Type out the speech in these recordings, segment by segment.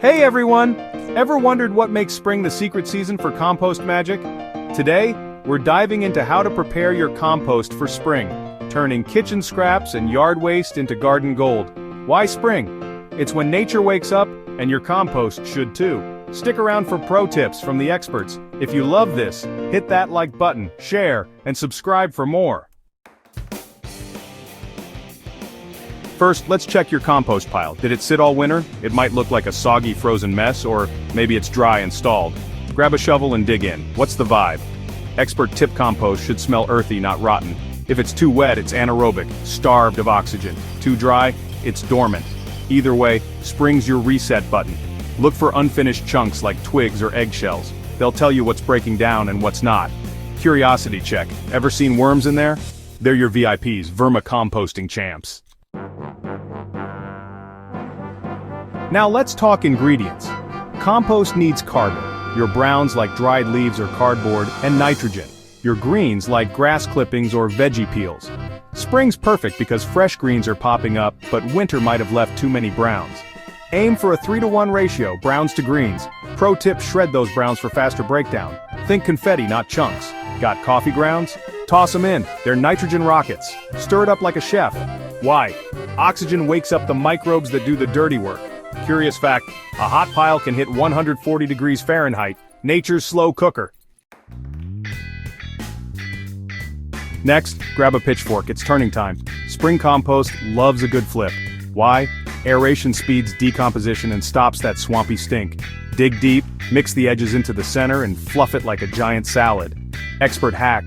Hey everyone! Ever wondered what makes spring the secret season for compost magic? Today, we're diving into how to prepare your compost for spring, turning kitchen scraps and yard waste into garden gold. Why spring? It's when nature wakes up, and your compost should too. Stick around for pro tips from the experts. If you love this, hit that like button, share, and subscribe for more. First, let's check your compost pile. Did it sit all winter? It might look like a soggy frozen mess, or maybe it's dry and stalled. Grab a shovel and dig in. What's the vibe? Expert tip compost should smell earthy, not rotten. If it's too wet, it's anaerobic, starved of oxygen. Too dry, it's dormant. Either way, spring's your reset button. Look for unfinished chunks like twigs or eggshells. They'll tell you what's breaking down and what's not. Curiosity check. Ever seen worms in there? They're your VIPs, vermicomposting champs. Now let's talk ingredients. Compost needs carbon, your browns like dried leaves or cardboard, and nitrogen, your greens like grass clippings or veggie peels. Spring's perfect because fresh greens are popping up, but winter might have left too many browns. Aim for a 3-to-1 ratio, browns to greens. Pro tip: shred those browns for faster breakdown. Think confetti, not chunks. Got coffee grounds? Toss them in, they're nitrogen rockets. Stir it up like a chef. Why? Oxygen wakes up the microbes that do the dirty work. Curious fact, a hot pile can hit 140 degrees Fahrenheit, nature's slow cooker. Next, grab a pitchfork, it's turning time. Spring compost loves a good flip. Why? Aeration speeds decomposition and stops that swampy stink. Dig deep, mix the edges into the center and fluff it like a giant salad. Expert hack: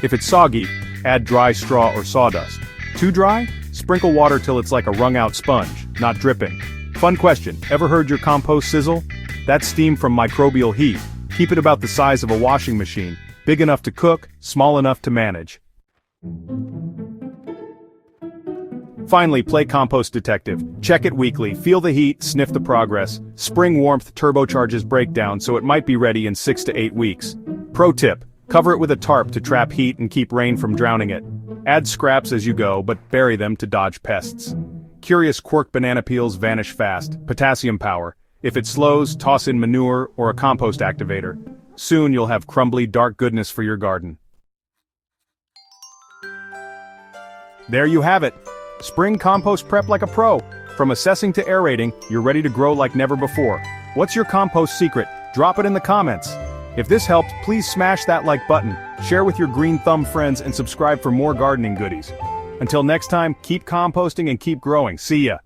if it's soggy, add dry straw or sawdust. Too dry? Sprinkle water till it's like a wrung-out sponge, not dripping. Fun question, ever heard your compost sizzle? That's steam from microbial heat. Keep it about the size of a washing machine, big enough to cook, small enough to manage. Finally, play compost detective. Check it weekly, feel the heat, sniff the progress. Spring warmth turbocharges breakdown, so it might be ready in 6 to 8 weeks. Pro tip: cover it with a tarp to trap heat and keep rain from drowning it. Add scraps as you go, but bury them to dodge pests. Curious quirk: banana peels vanish fast. Potassium power. If it slows, toss in manure or a compost activator. Soon you'll have crumbly, dark goodness for your garden. There you have it. Spring compost prep like a pro. From assessing to aerating, you're ready to grow like never before. What's your compost secret? Drop it in the comments. If this helped, please smash that like button, share with your green thumb friends, and subscribe for more gardening goodies. Until next time, keep composting and keep growing. See ya!